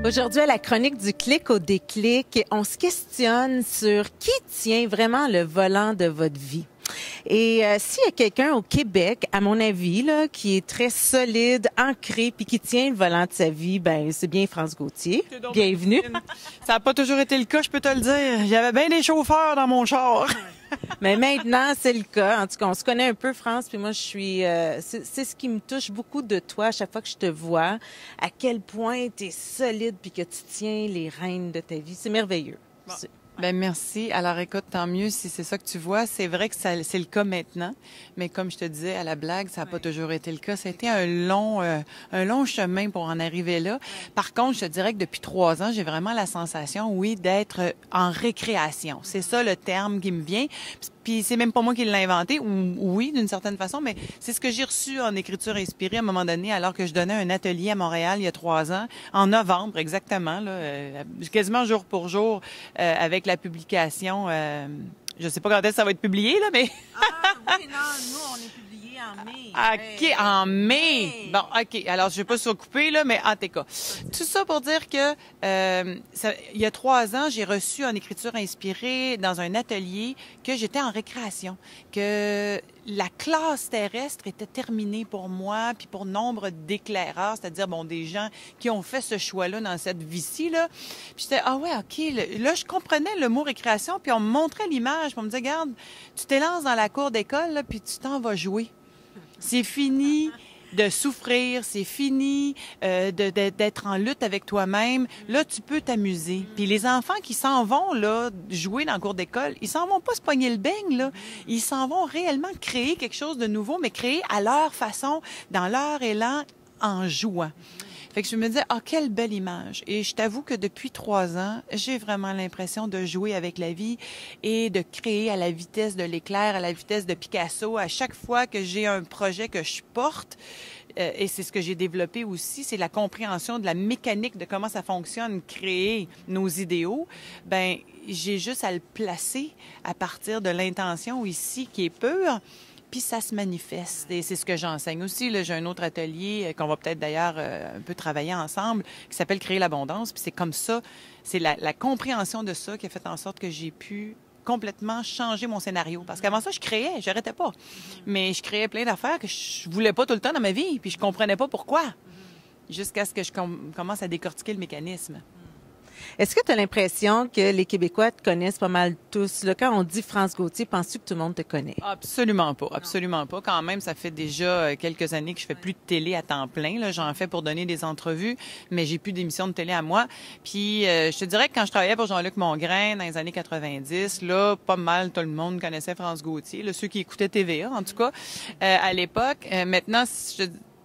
Aujourd'hui, à la chronique du clic au déclic, on se questionne sur qui tient vraiment le volant de votre vie. Et s'il y a quelqu'un au Québec, à mon avis, là, qui est très solide, ancré, puis qui tient le volant de sa vie, ben c'est bien France Gauthier. Bienvenue. Ça n'a pas toujours été le cas, je peux te le dire. J'avais bien des chauffeurs dans mon char. Mais maintenant, c'est le cas. En tout cas, on se connaît un peu, France, puis moi, je suis... c'est ce qui me touche beaucoup de toi à chaque fois que je te vois, à quel point tu es solide puis que tu tiens les rênes de ta vie. C'est merveilleux. Bon. Ben merci. Alors écoute, tant mieux si c'est ça que tu vois. C'est vrai que c'est le cas maintenant, mais comme je te disais à la blague, ça n'a pas toujours été le cas. Ça a été un long chemin pour en arriver là. Par contre, je te dirais que depuis 3 ans, j'ai vraiment la sensation, oui, d'être en récréation. C'est ça le terme qui me vient. Puis c'est même pas moi qui l'ai inventé, oui, d'une certaine façon, mais c'est ce que j'ai reçu en écriture inspirée à un moment donné, alors que je donnais un atelier à Montréal il y a 3 ans, en novembre exactement, là, quasiment jour pour jour, avec la publication. Je sais pas quand est-ce que ça va être publié, là, mais... oui, non, nous, on est publié en mai. OK, en mai. Bon, OK. Alors, je vais pas surcouper, là, mais en tout cas. Tout ça pour dire que il y a 3 ans, j'ai reçu en écriture inspirée dans un atelier que j'étais en récréation, que la classe terrestre était terminée pour moi, puis pour nombre d'éclaireurs, c'est-à-dire, bon, des gens qui ont fait ce choix-là dans cette vie-ci, là. Puis j'étais, ah ouais, OK. Là, je comprenais le mot récréation, puis on me montrait l'image, puis on me disait, regarde, tu t'élances dans la cour d'école, là, puis tu t'en vas jouer. C'est fini de souffrir, c'est fini d'être en lutte avec toi-même. Là, tu peux t'amuser. Puis les enfants qui s'en vont là jouer dans le cours d'école, ils s'en vont pas se pogner le beigne, là. Ils s'en vont réellement créer quelque chose de nouveau, mais créer à leur façon, dans leur élan, en jouant. Fait que je me disais, ah, quelle belle image. Et je t'avoue que depuis 3 ans, j'ai vraiment l'impression de jouer avec la vie et de créer à la vitesse de l'éclair, à la vitesse de Picasso. À chaque fois que j'ai un projet que je porte, et c'est ce que j'ai développé aussi, c'est la compréhension de la mécanique de comment ça fonctionne, créer nos idéaux. Ben, j'ai juste à le placer à partir de l'intention ici qui est pure. Puis ça se manifeste. Et c'est ce que j'enseigne aussi. Là, j'ai un autre atelier qu'on va peut-être d'ailleurs un peu travailler ensemble qui s'appelle Créer l'abondance. Puis c'est comme ça, c'est la compréhension de ça qui a fait en sorte que j'ai pu complètement changer mon scénario. Parce qu'avant ça, je créais, j'arrêtais pas. Mais je créais plein d'affaires que je voulais pas tout le temps dans ma vie. Puis je comprenais pas pourquoi. Jusqu'à ce que je commence à décortiquer le mécanisme. Est-ce que tu as l'impression que les Québécois te connaissent pas mal tous? Là, quand on dit France Gauthier, penses-tu que tout le monde te connaît? Absolument pas, absolument pas. Quand même, ça fait déjà quelques années que je fais plus de télé à temps plein. Là, j'en fais pour donner des entrevues, mais j'ai plus d'émissions de télé à moi. Puis, je te dirais que quand je travaillais pour Jean-Luc Mongrain dans les années 90, là, pas mal tout le monde connaissait France Gauthier. Là, ceux qui écoutaient TVA, en tout cas, à l'époque. Maintenant,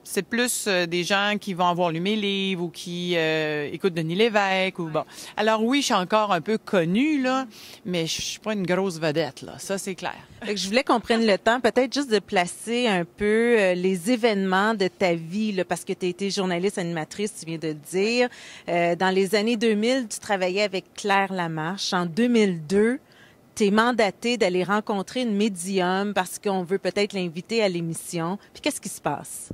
c'est plus des gens qui vont avoir lu mes livres ou qui écoutent Denis Lévesque ou bon. Alors oui, je suis encore un peu connue là, mais je suis pas une grosse vedette là, ça c'est clair. Fait que je voulais qu'on prenne le temps peut-être juste de placer un peu les événements de ta vie là, parce que tu as été journaliste animatrice, tu viens de le dire. Dans les années 2000, tu travaillais avec Claire Lamarche. En 2002, t'es mandatée d'aller rencontrer une médium parce qu'on veut peut-être l'inviter à l'émission. Puis qu'est-ce qui se passe?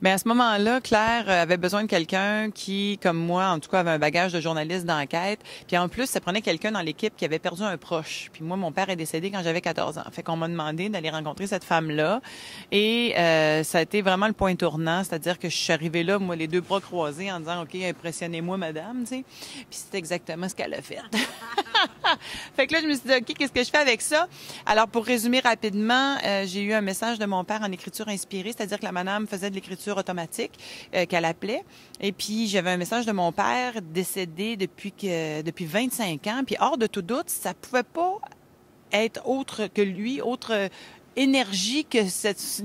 Bien, à ce moment-là, Claire avait besoin de quelqu'un qui, comme moi, en tout cas, avait un bagage de journaliste d'enquête. Puis en plus, ça prenait quelqu'un dans l'équipe qui avait perdu un proche. Puis moi, mon père est décédé quand j'avais 14 ans. Fait qu'on m'a demandé d'aller rencontrer cette femme-là. Et ça a été vraiment le point tournant. C'est-à-dire que je suis arrivée là, moi, les 2 bras croisés, en disant, OK, impressionnez-moi, madame, tu sais. Puis c'est exactement ce qu'elle a fait. Fait que là, je me suis dit, OK, qu'est-ce que je fais avec ça? Alors, pour résumer rapidement, j'ai eu un message de mon père en écriture inspirée, c'est-à-dire que la madame faisait de l'écriture automatique, qu'elle appelait. Et puis, j'avais un message de mon père décédé depuis 25 ans. Puis, hors de tout doute, ça pouvait pas être autre que lui, autre énergie que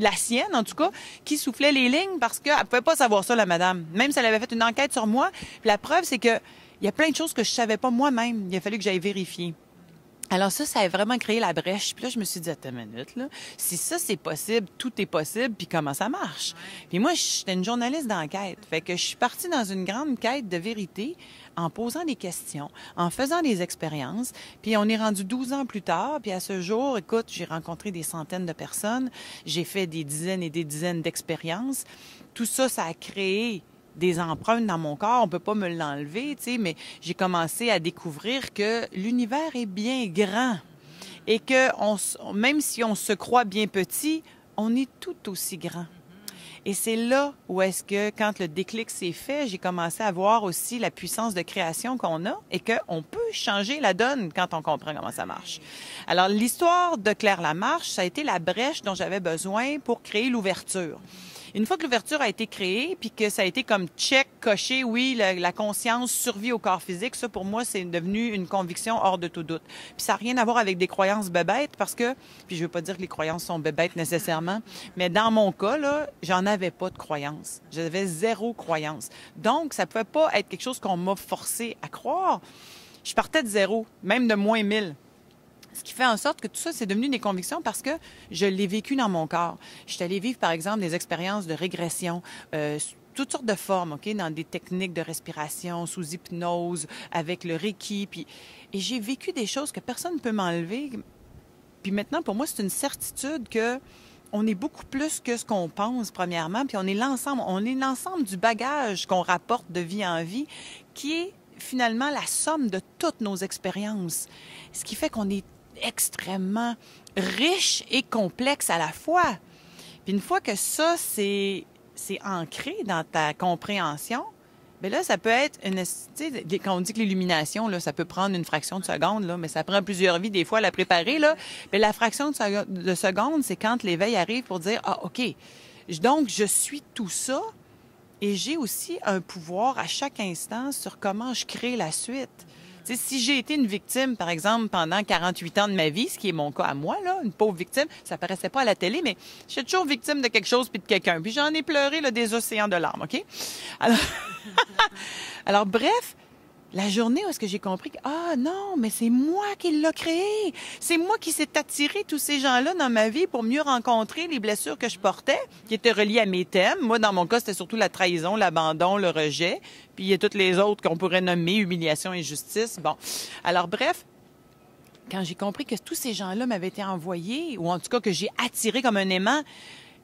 la sienne, en tout cas, qui soufflait les lignes parce qu'elle pouvait pas savoir ça, la madame. Même si elle avait fait une enquête sur moi. Puis la preuve, c'est que il y a plein de choses que je savais pas moi-même. Il a fallu que j'aille vérifier. Alors ça a vraiment créé la brèche. Puis là, je me suis dit, attends une minute, là. Si ça, c'est possible, tout est possible, puis comment ça marche? Puis moi, j'étais une journaliste d'enquête. Fait que je suis partie dans une grande quête de vérité en posant des questions, en faisant des expériences. Puis on est rendu 12 ans plus tard. Puis à ce jour, écoute, j'ai rencontré des centaines de personnes. J'ai fait des dizaines et des dizaines d'expériences. Tout ça, ça a créé des empreintes dans mon corps, on peut pas me l'enlever, tu sais, mais j'ai commencé à découvrir que l'univers est bien grand et que même si on se croit bien petit, on est tout aussi grand. Et c'est là où est-ce que, quand le déclic s'est fait, j'ai commencé à voir aussi la puissance de création qu'on a et qu'on peut changer la donne quand on comprend comment ça marche. Alors, l'histoire de Claire Lamarche, ça a été la brèche dont j'avais besoin pour créer l'ouverture. Une fois que l'ouverture a été créée, puis que ça a été comme check, coché, oui, la conscience survit au corps physique, ça, pour moi, c'est devenu une conviction hors de tout doute. Puis ça n'a rien à voir avec des croyances bébêtes, parce que, puis je veux pas dire que les croyances sont bébêtes nécessairement, mais dans mon cas, là, j'en avais pas de croyances. J'avais 0 croyance. Donc, ça pouvait pas être quelque chose qu'on m'a forcé à croire. Je partais de 0, même de moins 1000. Ce qui fait en sorte que tout ça, c'est devenu des convictions parce que je l'ai vécu dans mon corps. Je suis allée vivre, par exemple, des expériences de régression, toutes sortes de formes, OK, dans des techniques de respiration, sous hypnose, avec le Reiki. Et j'ai vécu des choses que personne ne peut m'enlever. Puis maintenant, pour moi, c'est une certitude que on est beaucoup plus que ce qu'on pense, premièrement, puis on est l'ensemble du bagage qu'on rapporte de vie en vie, qui est finalement la somme de toutes nos expériences. Ce qui fait qu'on est extrêmement riche et complexe à la fois. Puis une fois que ça, c'est ancré dans ta compréhension, bien là, ça peut être tu sais, quand on dit que l'illumination, là, ça peut prendre une fraction de seconde, là, mais ça prend plusieurs vies, des fois, à la préparer, là. Mais la fraction de seconde, c'est quand l'éveil arrive pour dire, ah, OK, donc je suis tout ça et j'ai aussi un pouvoir à chaque instant sur comment je crée la suite. T'sais, si j'ai été une victime, par exemple, pendant 48 ans de ma vie, ce qui est mon cas à moi, là, une pauvre victime, ça paraissait pas à la télé, mais je suis toujours victime de quelque chose puis de quelqu'un. Puis j'en ai pleuré là, des océans de larmes, OK? Alors, alors bref, la journée où est-ce que j'ai compris que, ah non, mais c'est moi qui l'ai créé. C'est moi qui s'est attiré tous ces gens-là dans ma vie pour mieux rencontrer les blessures que je portais, qui étaient reliées à mes thèmes. Moi, dans mon cas, c'était surtout la trahison, l'abandon, le rejet. Puis il y a toutes les autres qu'on pourrait nommer humiliation, injustice. Bon. Alors bref, quand j'ai compris que tous ces gens-là m'avaient été envoyés, ou en tout cas que j'ai attiré comme un aimant,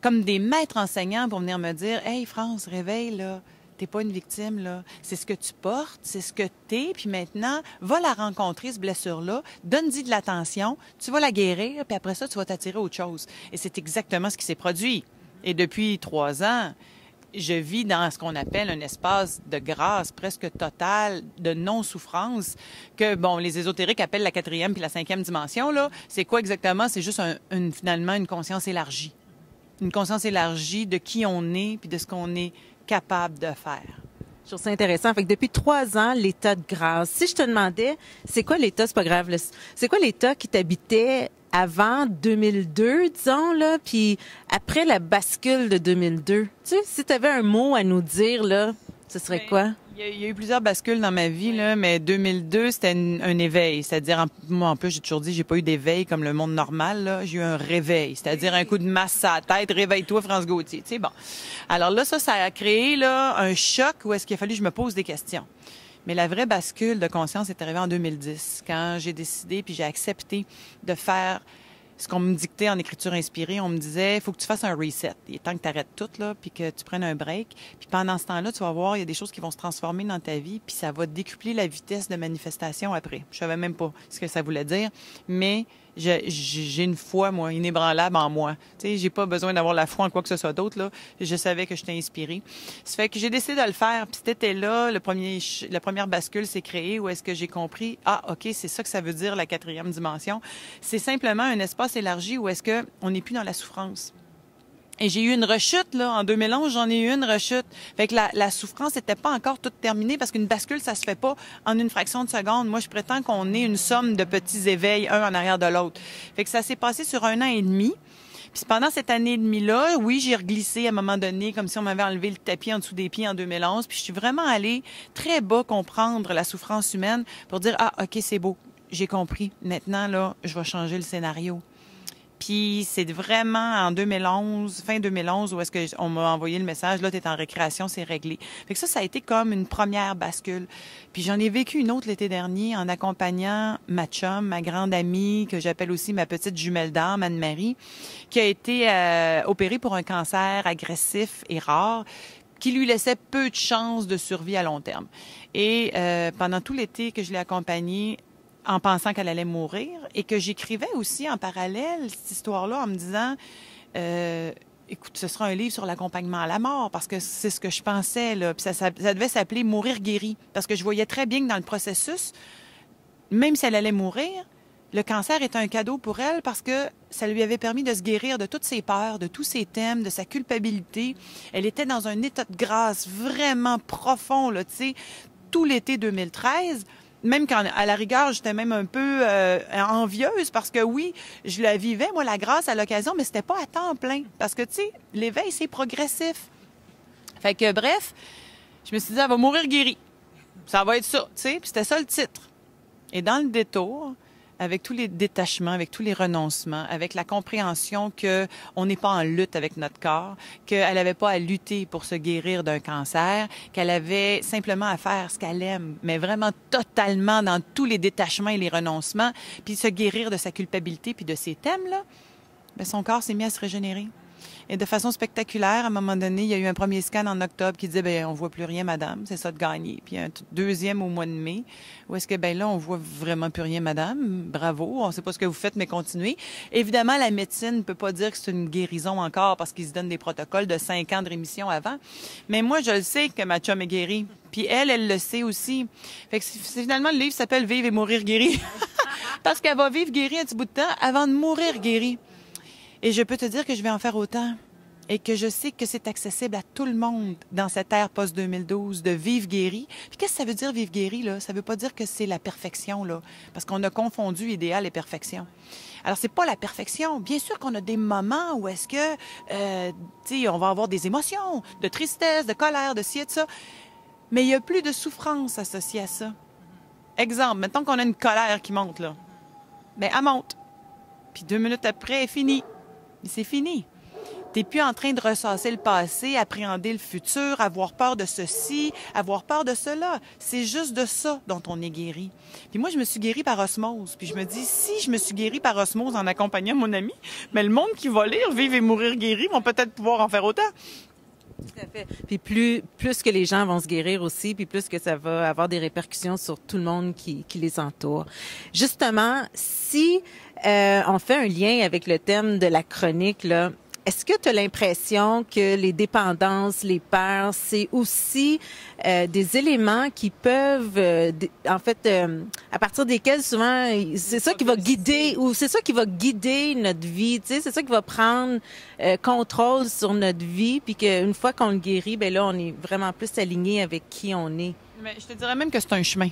comme des maîtres enseignants pour venir me dire, hey France, réveille là. T'es pas une victime, là. C'est ce que tu portes, c'est ce que t'es, puis maintenant, va la rencontrer, cette blessure-là, donne-y de l'attention, tu vas la guérir, puis après ça, tu vas t'attirer autre chose. Et c'est exactement ce qui s'est produit. Et depuis 3 ans, je vis dans ce qu'on appelle un espace de grâce presque total, de non-souffrance, que, bon, les ésotériques appellent la 4e puis la 5e dimension, là. C'est quoi exactement? C'est juste finalement une conscience élargie. Une conscience élargie de qui on est, puis de ce qu'on est capable de faire. Je trouve ça intéressant. Fait que depuis 3 ans, l'état de grâce. Si je te demandais, c'est quoi l'état, c'est pas grave, là, c'est quoi l'état qui t'habitait avant 2002, disons, là, puis après la bascule de 2002? Tu sais, si tu avais un mot à nous dire, là, ce serait quoi? Il y a eu plusieurs bascules dans ma vie, là, mais 2002, c'était un éveil. C'est-à-dire, moi, en plus, j'ai toujours dit, j'ai pas eu d'éveil comme le monde normal, là. J'ai eu un réveil. C'est-à-dire un coup de masse à la tête. Réveille-toi, France Gauthier. Tu sais, bon. Alors là, ça a créé, là, un choc où est-ce qu'il a fallu que je me pose des questions. Mais la vraie bascule de conscience est arrivée en 2010, quand j'ai décidé puis j'ai accepté de faire ce qu'on me dictait en écriture inspirée. On me disait, il faut que tu fasses un reset. Il est temps que tu arrêtes tout, là, puis que tu prennes un break. Puis pendant ce temps-là, tu vas voir, il y a des choses qui vont se transformer dans ta vie, puis ça va décupler la vitesse de manifestation après. Je savais même pas ce que ça voulait dire, mais j'ai une foi, moi, inébranlable en moi. Tu sais, j'ai pas besoin d'avoir la foi en quoi que ce soit d'autre, là. Je savais que j'étais inspirée. Ça fait que j'ai décidé de le faire. Puis c'était là, la première bascule s'est créée où est-ce que j'ai compris, ah, OK, c'est ça que ça veut dire, la 4e dimension. C'est simplement un espace élargi où est-ce que on n'est plus dans la souffrance. Et j'ai eu une rechute, là. En 2011, j'en ai eu une rechute. Fait que la souffrance n'était pas encore toute terminée parce qu'une bascule, ça se fait pas en une fraction de seconde. Moi, je prétends qu'on est une somme de petits éveils, un en arrière de l'autre. Fait que ça s'est passé sur 1 an et demi. Puis pendant cette année et demie-là, oui, j'ai reglissé à un moment donné, comme si on m'avait enlevé le tapis en dessous des pieds en 2011. Puis je suis vraiment allée très bas comprendre la souffrance humaine pour dire, ah, OK, c'est beau. J'ai compris. Maintenant, là, je vais changer le scénario. Puis c'est vraiment en 2011, fin 2011, où est-ce qu'on m'a envoyé le message, là, t'es en récréation, c'est réglé. Fait que ça a été comme une première bascule. Puis j'en ai vécu une autre l'été dernier en accompagnant ma chum, ma grande amie, que j'appelle aussi ma petite jumelle d'âme, Anne-Marie, qui a été opérée pour un cancer agressif et rare. qui lui laissait peu de chances de survie à long terme. Et pendant tout l'été que je l'ai accompagnée, en pensant qu'elle allait mourir, et que j'écrivais aussi en parallèle cette histoire-là en me disant, écoute, ce sera un livre sur l'accompagnement à la mort, parce que c'est ce que je pensais, là. Puis ça devait s'appeler « Mourir guéri », parce que je voyais très bien que dans le processus, même si elle allait mourir, le cancer était un cadeau pour elle parce que ça lui avait permis de se guérir de toutes ses peurs, de tous ses thèmes, de sa culpabilité. Elle était dans un état de grâce vraiment profond, là, tu sais, tout l'été 2013. Même quand, à la rigueur, j'étais même un peu envieuse parce que oui, je la vivais, moi, la grâce à l'occasion, mais c'était pas à temps plein. Parce que, tu sais, l'éveil, c'est progressif. Fait que, bref, je me suis dit, elle va mourir guérie. Ça va être ça, tu sais. Puis c'était ça le titre. Et dans le détour, avec tous les détachements, avec tous les renoncements, avec la compréhension que on n'est pas en lutte avec notre corps, qu'elle n'avait pas à lutter pour se guérir d'un cancer, qu'elle avait simplement à faire ce qu'elle aime, mais vraiment totalement dans tous les détachements et les renoncements, puis se guérir de sa culpabilité puis de ses thèmes-là, bien, son corps s'est mis à se régénérer. Et de façon spectaculaire, à un moment donné, il y a eu un premier scan en octobre qui disait, bien, on voit plus rien, madame, c'est ça de gagner. Puis un deuxième au mois de mai, où est-ce que, bien là, on voit vraiment plus rien, madame, bravo, on sait pas ce que vous faites, mais continuez. Évidemment, la médecine ne peut pas dire que c'est une guérison encore parce qu'ils se donnent des protocoles de 5 ans de rémission avant. Mais moi, je le sais que ma chum est guérie. Puis elle le sait aussi. Fait que finalement, le livre s'appelle « Vivre et mourir guérie ». Parce qu'elle va vivre guérie un petit bout de temps avant de mourir guérie. Et je peux te dire que je vais en faire autant et que je sais que c'est accessible à tout le monde dans cette ère post-2012 de vivre guéri. Puis qu'est-ce que ça veut dire vivre guéri, là? Ça veut pas dire que c'est la perfection, là, parce qu'on a confondu idéal et perfection. Alors, c'est pas la perfection. Bien sûr qu'on a des moments où est-ce que, tu sais, on va avoir des émotions, de tristesse, de colère, de ci et de ça, mais il y a plus de souffrance associée à ça. Exemple, mettons qu'on a une colère qui monte, là. Bien, elle monte. Puis 2 minutes après, elle est finie. Mais c'est fini. T'es plus en train de ressasser le passé, appréhender le futur, avoir peur de ceci, avoir peur de cela. C'est juste de ça dont on est guéri. Puis moi, je me suis guérie par osmose. Puis je me dis, si je me suis guérie par osmose en accompagnant mon ami, mais le monde qui va lire Vivre et mourir guéri vont peut-être pouvoir en faire autant. Tout à fait. Puis plus que les gens vont se guérir aussi, puis plus que ça va avoir des répercussions sur tout le monde qui les entoure. Justement, si on fait un lien avec le thème de la chronique, là, est-ce que tu as l'impression que les dépendances, les peurs, c'est aussi des éléments qui peuvent, en fait, à partir desquels souvent, c'est ça qui va guider, ou c'est ça qui va guider notre vie, tu sais, c'est ça qui va prendre contrôle sur notre vie, puis qu'une fois qu'on le guérit, ben là, on est vraiment plus aligné avec qui on est. Mais je te dirais même que c'est un chemin.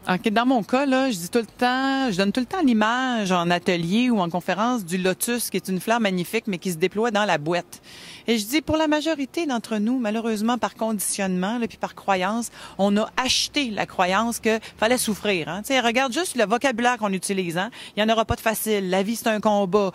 Okay, dans mon cas, là, je donne tout le temps l'image en atelier ou en conférence du lotus, qui est une fleur magnifique, mais qui se déploie dans la boîte. Et je dis, pour la majorité d'entre nous, malheureusement, par conditionnement, là, puis par croyance, on a acheté la croyance que fallait souffrir. Hein? Tu sais, regarde juste le vocabulaire qu'on utilise. Hein? Il y en aura pas de facile. La vie, c'est un combat.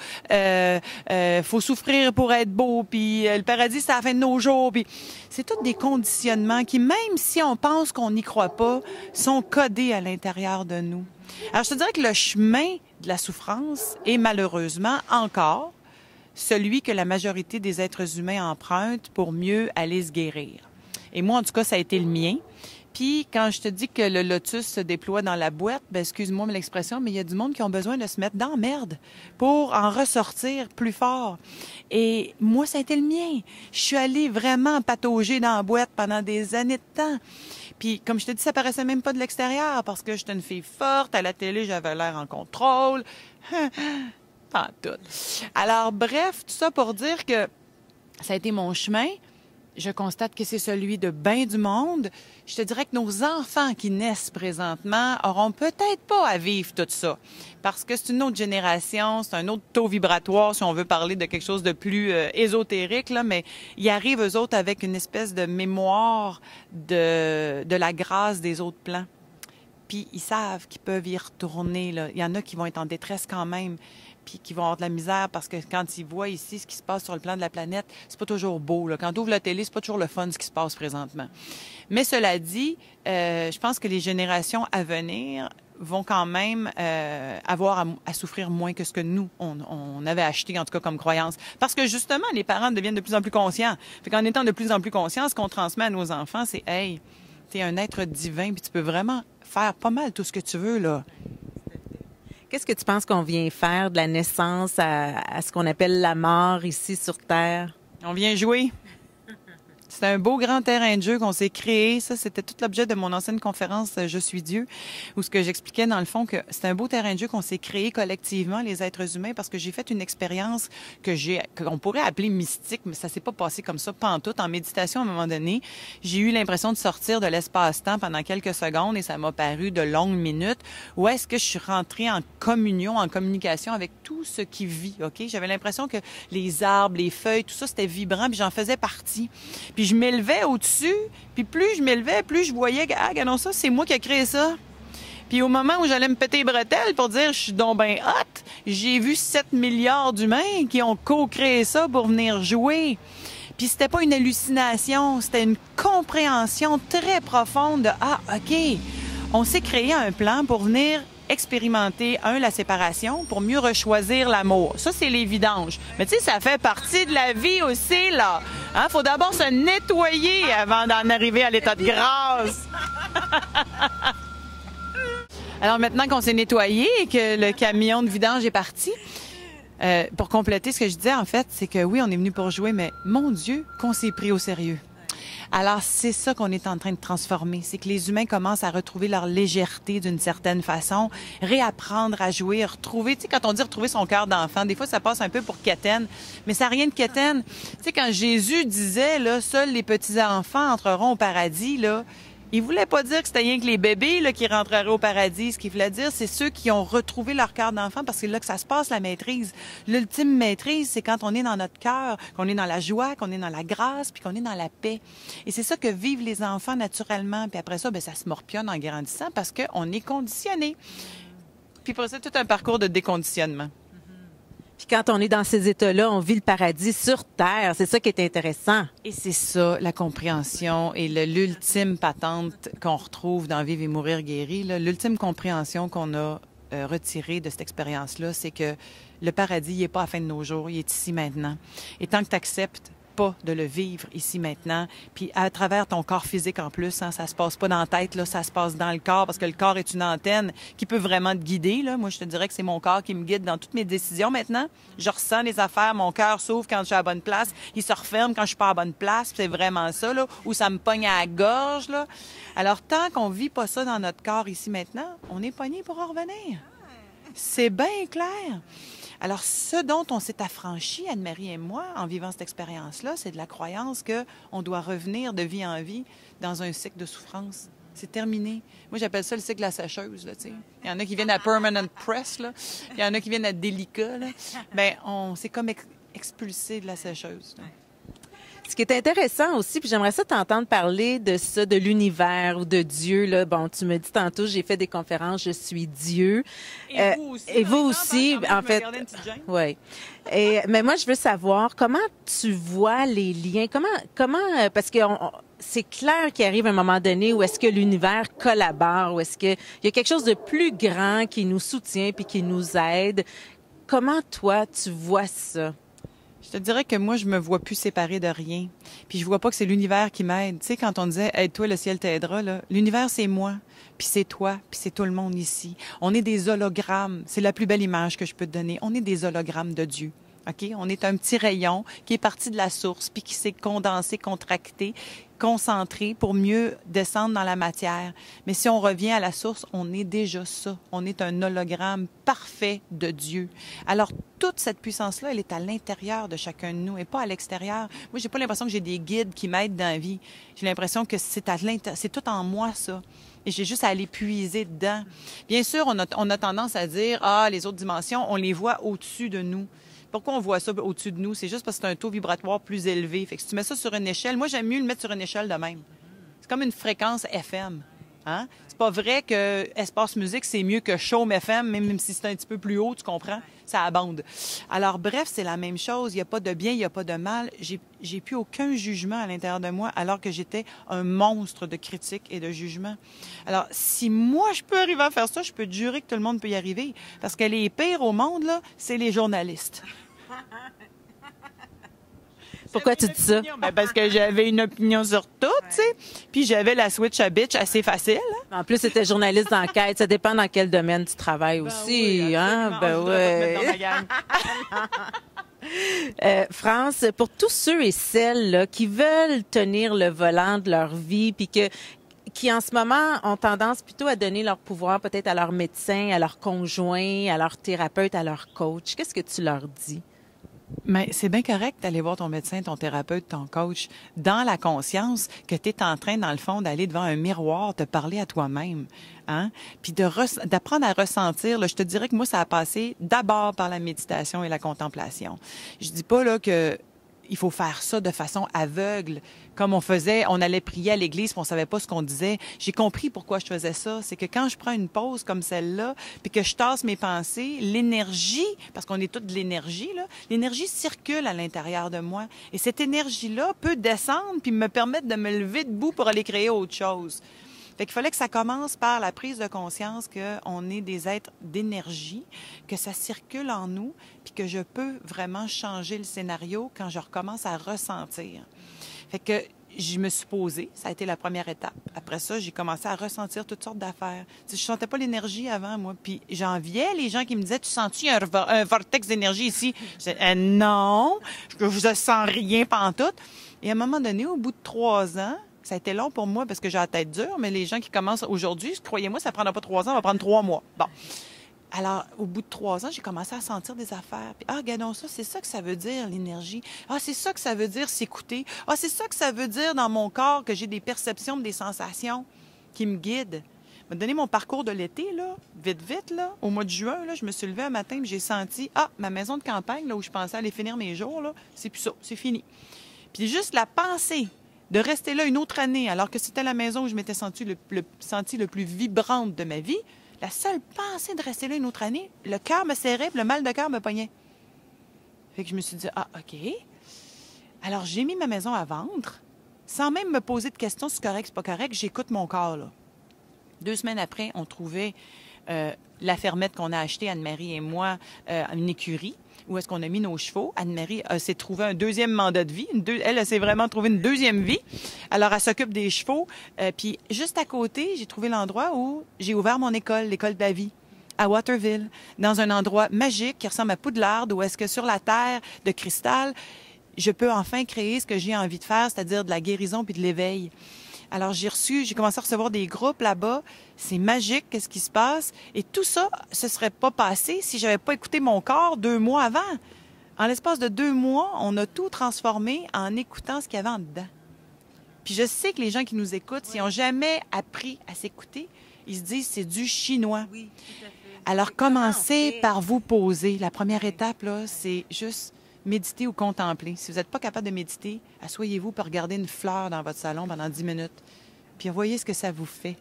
Faut souffrir pour être beau. Puis le paradis, c'est à la fin de nos jours. Puis c'est tous des conditionnements qui, même si on pense qu'on n'y croit pas, sont codés à l'intérieur de nous. Alors, je te dirais que le chemin de la souffrance est malheureusement encore celui que la majorité des êtres humains empruntent pour mieux aller se guérir. Et moi, en tout cas, ça a été le mien. Puis, quand je te dis que le lotus se déploie dans la boîte, ben excuse-moi l'expression, mais il y a du monde qui ont besoin de se mettre dans la merde pour en ressortir plus fort. Et moi, ça a été le mien. Je suis allée vraiment patauger dans la boîte pendant des années de temps. Puis, comme je te dis, ça paraissait même pas de l'extérieur parce que j'étais une fille forte. À la télé, j'avais l'air en contrôle. Pas tout. Alors, bref, tout ça pour dire que ça a été mon chemin. Je constate que c'est celui de bien du monde. Je te dirais que nos enfants qui naissent présentement auront peut-être pas à vivre tout ça. Parce que c'est une autre génération, c'est un autre taux vibratoire, si on veut parler de quelque chose de plus ésotérique, là, mais ils arrivent, eux autres, avec une espèce de mémoire de la grâce des autres plans. Puis ils savent qu'ils peuvent y retourner, là. Il y en a qui vont être en détresse quand même. puis qui vont avoir de la misère parce que quand ils voient ici ce qui se passe sur le plan de la planète, c'est pas toujours beau, là. Quand tu ouvres la télé, c'est pas toujours le fun ce qui se passe présentement. Mais cela dit, je pense que les générations à venir vont quand même avoir à souffrir moins que ce que nous, on avait acheté, en tout cas, comme croyance. Parce que, justement, les parents deviennent de plus en plus conscients. Fait qu'en étant de plus en plus conscients, ce qu'on transmet à nos enfants, c'est « Hey, t'es un être divin, puis tu peux vraiment faire pas mal tout ce que tu veux, là. » Qu'est-ce que tu penses qu'on vient faire de la naissance à ce qu'on appelle la mort ici sur Terre? On vient jouer. C'est un beau grand terrain de jeu qu'on s'est créé. Ça, c'était tout l'objet de mon ancienne conférence « Je suis Dieu », où ce que j'expliquais dans le fond que c'est un beau terrain de jeu qu'on s'est créé collectivement, les êtres humains, parce que j'ai fait une expérience qu'on pourrait appeler mystique, mais ça s'est pas passé comme ça, pantoute. En méditation, à un moment donné, j'ai eu l'impression de sortir de l'espace-temps pendant quelques secondes et ça m'a paru de longues minutes. Où est-ce que je suis rentrée en communion, en communication avec tout ce qui vit, OK? J'avais l'impression que les arbres, les feuilles, tout ça, c'était vibrant, puis j'en faisais partie. Puis je m'élevais au-dessus, puis plus je m'élevais, plus je voyais que, ah, regardons ça, c'est moi qui ai créé ça. Puis au moment où j'allais me péter les bretelles pour dire, je suis donc ben hot, j'ai vu 7 milliards d'humains qui ont co-créé ça pour venir jouer. Puis c'était pas une hallucination, c'était une compréhension très profonde de, ah, OK, on s'est créé un plan pour venir expérimenter, la séparation pour mieux rechoisir l'amour. Ça, c'est les vidanges. Mais tu sais, ça fait partie de la vie aussi, là. Hein? Faut d'abord se nettoyer avant d'en arriver à l'état de grâce. Alors maintenant qu'on s'est nettoyé et que le camion de vidange est parti, pour compléter ce que je disais, en fait, c'est que oui, on est venu pour jouer, mais mon Dieu, qu'on s'est pris au sérieux. Alors, c'est ça qu'on est en train de transformer. C'est que les humains commencent à retrouver leur légèreté d'une certaine façon, réapprendre à jouer, retrouver, tu sais, quand on dit retrouver son cœur d'enfant, des fois, ça passe un peu pour quétaine, mais ça n'a rien de quétaine. Tu sais, quand Jésus disait, là, seuls les petits-enfants entreront au paradis, là, il voulait pas dire que c'était rien que les bébés là, qui rentreraient au paradis. Ce qu'il voulait dire, c'est ceux qui ont retrouvé leur cœur d'enfant, parce que c'est là que ça se passe, la maîtrise. L'ultime maîtrise, c'est quand on est dans notre cœur, qu'on est dans la joie, qu'on est dans la grâce, puis qu'on est dans la paix. Et c'est ça que vivent les enfants naturellement. Puis après ça, ben ça se morpionne en grandissant parce qu'on est conditionné. Puis après ça, tout un parcours de déconditionnement. Puis quand on est dans ces états-là, on vit le paradis sur Terre. C'est ça qui est intéressant. Et c'est ça, la compréhension et l'ultime patente qu'on retrouve dans Vivre et mourir guéri. L'ultime compréhension qu'on a retirée de cette expérience-là, c'est que le paradis, il n'est pas à la fin de nos jours, il est ici maintenant. Et tant que tu acceptes pas de le vivre ici maintenant, puis à travers ton corps physique en plus, hein, ça se passe pas dans la tête, là, ça se passe dans le corps, parce que le corps est une antenne qui peut vraiment te guider, là. Moi, je te dirais que c'est mon corps qui me guide dans toutes mes décisions maintenant. Je ressens les affaires, mon cœur s'ouvre quand je suis à la bonne place, il se referme quand je suis pas à la bonne place, c'est vraiment ça, là, où ça me pogne à la gorge, là. Alors, tant qu'on vit pas ça dans notre corps ici maintenant, on est pogné pour en revenir. C'est bien clair. Alors, ce dont on s'est affranchi, Anne-Marie et moi, en vivant cette expérience-là, c'est de la croyance qu'on doit revenir de vie en vie dans un cycle de souffrance. C'est terminé. Moi, j'appelle ça le cycle de la sécheuse, là, tu sais. Il y en a qui viennent à permanent press, là. Il y en a qui viennent à délicat, là. Bien, on s'est comme expulsé de la sécheuse, là. Ce qui est intéressant aussi, puis j'aimerais ça t'entendre parler de ça, de l'univers ou de Dieu. Là. Bon, tu me dis tantôt, j'ai fait des conférences, je suis Dieu. Et vous aussi. Et vous aussi, en fait. Oui. Mais moi, je veux savoir comment tu vois les liens. Comment parce que c'est clair qu'il arrive un moment donné où est-ce que l'univers collabore, où est-ce qu'il y a quelque chose de plus grand qui nous soutient puis qui nous aide. Comment toi, tu vois ça? Je te dirais que moi, je me vois plus séparée de rien. Puis je vois pas que c'est l'univers qui m'aide. Tu sais, quand on disait « Aide-toi, le ciel t'aidera », là, l'univers, c'est moi, puis c'est toi, puis c'est tout le monde ici. On est des hologrammes. C'est la plus belle image que je peux te donner. On est des hologrammes de Dieu. OK? On est un petit rayon qui est parti de la source, puis qui s'est condensé, contracté, concentré pour mieux descendre dans la matière. Mais si on revient à la source, on est déjà ça. On est un hologramme parfait de Dieu. Alors, toute cette puissance-là, elle est à l'intérieur de chacun de nous et pas à l'extérieur. Moi, j'ai pas l'impression que j'ai des guides qui m'aident dans la vie. J'ai l'impression que c'est tout en moi, ça. Et j'ai juste à aller puiser dedans. Bien sûr, on a tendance à dire, les autres dimensions, on les voit au-dessus de nous. Pourquoi on voit ça au-dessus de nous? C'est juste parce que c'est un taux vibratoire plus élevé. Fait que si tu mets ça sur une échelle, moi, j'aime mieux le mettre sur une échelle de même. C'est comme une fréquence FM. Hein? C'est pas vrai que Espace Musique, c'est mieux que Chaume FM, même si c'est un petit peu plus haut, tu comprends? Ça abonde. Alors, bref, c'est la même chose. Il n'y a pas de bien, il n'y a pas de mal. J'ai plus aucun jugement à l'intérieur de moi, alors que j'étais un monstre de critique et de jugement. Alors, si moi, je peux arriver à faire ça, je peux te jurer que tout le monde peut y arriver. Parce que les pires au monde, là, c'est les journalistes. Pourquoi tu dis ça? Ben parce que j'avais une opinion sur tout, tu sais. Puis j'avais la switch à bitch assez facile. Hein? En plus, c'était journaliste d'enquête. Ça dépend dans quel domaine tu travailles aussi, oui, hein? Ben je voudrais pas te mettre ouais. dans ma gang. France, pour tous ceux et celles là, qui veulent tenir le volant de leur vie, puis qui en ce moment ont tendance plutôt à donner leur pouvoir peut-être à leur médecin, à leur conjoint, à leur thérapeute, à leur coach, qu'est-ce que tu leur dis? Mais c'est bien correct d'aller voir ton médecin, ton thérapeute, ton coach, dans la conscience que tu es en train, dans le fond, d'aller devant un miroir, te parler à toi-même, hein? Puis d'apprendre à ressentir. Là, je te dirais que moi, ça a passé d'abord par la méditation et la contemplation. Je dis pas là que il faut faire ça de façon aveugle, comme on faisait, on allait prier à l'église, puis on savait pas ce qu'on disait. J'ai compris pourquoi je faisais ça. C'est que quand je prends une pause comme celle-là, puis que je tasse mes pensées, l'énergie, parce qu'on est toutes de l'énergie, là, l'énergie circule à l'intérieur de moi. Et cette énergie-là peut descendre puis me permettre de me lever debout pour aller créer autre chose. Fait qu'il fallait que ça commence par la prise de conscience qu'on est des êtres d'énergie, que ça circule en nous, puis que je peux vraiment changer le scénario quand je recommence à ressentir. Fait que je me suis posée, ça a été la première étape. Après ça, j'ai commencé à ressentir toutes sortes d'affaires. Tu sais, je sentais pas l'énergie avant, moi, puis j'enviais les gens qui me disaient « Tu sens-tu un vortex d'énergie ici? » Je disais non, je ne sens rien pantoute. » Et à un moment donné, au bout de 3 ans, ça a été long pour moi parce que j'ai la tête dure, mais les gens qui commencent aujourd'hui, croyez-moi, ça ne prendra pas 3 ans, ça va prendre 3 mois. Bon. Alors, au bout de 3 ans, j'ai commencé à sentir des affaires. Puis, regardons ça, c'est ça que ça veut dire, l'énergie. Ah, c'est ça que ça veut dire, s'écouter. Ah, c'est ça que ça veut dire dans mon corps, que j'ai des perceptions, des sensations qui me guident. Je vais te donner mon parcours de l'été, là, vite, là. Au mois de juin, là, je me suis levée un matin et j'ai senti, ma maison de campagne, là, où je pensais aller finir mes jours, là, c'est plus ça, c'est fini. Puis juste la pensée de rester là une autre année, alors que c'était la maison où je m'étais sentie le plus vibrante de ma vie, la seule pensée de rester là une autre année, le cœur me serrait, puis le mal de cœur me pognait. Fait que je me suis dit, OK. Alors, j'ai mis ma maison à vendre, sans même me poser de questions si c'est correct, c'est pas correct, j'écoute mon corps, là. 2 semaines après, on trouvait la fermette qu'on a achetée, Anne-Marie et moi, une écurie, où est-ce qu'on a mis nos chevaux. Anne-Marie s'est trouvé un deuxième mandat de vie. Elle s'est vraiment trouvé une deuxième vie. Alors, elle s'occupe des chevaux. Puis, juste à côté, j'ai trouvé l'endroit où j'ai ouvert mon école, l'école de la vie, à Waterville, dans un endroit magique qui ressemble à Poudlard, où est-ce que sur la terre de cristal, je peux enfin créer ce que j'ai envie de faire, c'est-à-dire de la guérison puis de l'éveil. Alors, j'ai commencé à recevoir des groupes là-bas. C'est magique, qu'est-ce qui se passe. Et tout ça, ce serait pas passé si j'avais pas écouté mon corps 2 mois avant. En l'espace de 2 mois, on a tout transformé en écoutant ce qu'il y avait en dedans. Puis je sais que les gens qui nous écoutent, s'ils n'ont jamais appris à s'écouter, ils se disent c'est du chinois. Oui, tout à fait. Alors, commencez par vous poser. La première étape, là, c'est juste méditer ou contempler. Si vous n'êtes pas capable de méditer, asseyez-vous pour regarder une fleur dans votre salon pendant 10 minutes. Puis voyez ce que ça vous fait.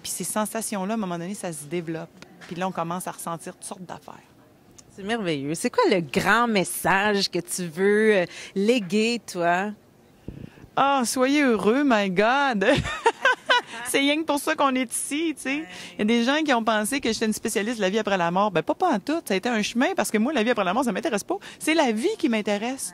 Puis ces sensations-là, à un moment donné, ça se développe. Puis là, on commence à ressentir toutes sortes d'affaires. C'est merveilleux. C'est quoi le grand message que tu veux léguer, toi? Soyez heureux, my God! C'est rien que pour ça qu'on est ici, tu sais. Il y a des gens qui ont pensé que j'étais une spécialiste de la vie après la mort. Ben, pas en tout. Ça a été un chemin parce que moi, la vie après la mort, ça m'intéresse pas. C'est la vie qui m'intéresse.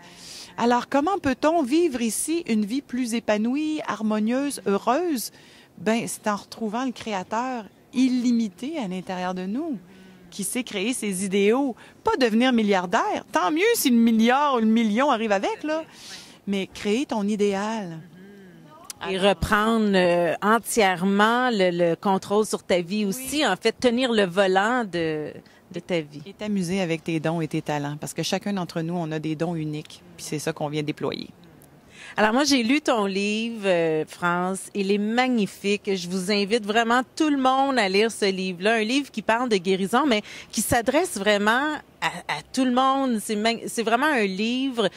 Alors, comment peut-on vivre ici une vie plus épanouie, harmonieuse, heureuse? Ben, c'est en retrouvant le Créateur illimité à l'intérieur de nous, qui sait créer ses idéaux. Pas devenir milliardaire. Tant mieux si le milliard ou le million arrive avec, là. Mais créer ton idéal. Et reprendre entièrement le contrôle sur ta vie aussi. Oui. En fait, tenir le volant de ta vie. Et t'amuser avec tes dons et tes talents. Parce que chacun d'entre nous, on a des dons uniques. Puis c'est ça qu'on vient déployer. Alors moi, j'ai lu ton livre, France. Il est magnifique. Je vous invite vraiment tout le monde à lire ce livre-là. Un livre qui parle de guérison, mais qui s'adresse vraiment à tout le monde. C'est vraiment un livre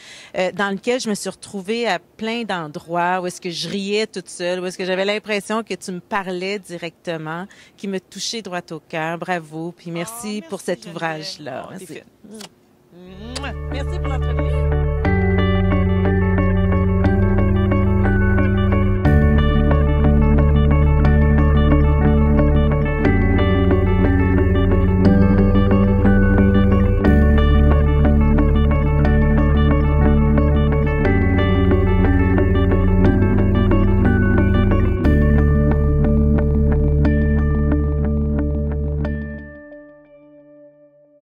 dans lequel je me suis retrouvée à plein d'endroits où est-ce que je riais toute seule, où est-ce que j'avais l'impression que tu me parlais directement, qui me touchait droit au cœur. Bravo. Puis merci pour cet ouvrage-là. Merci. Merci pour l'entrevue.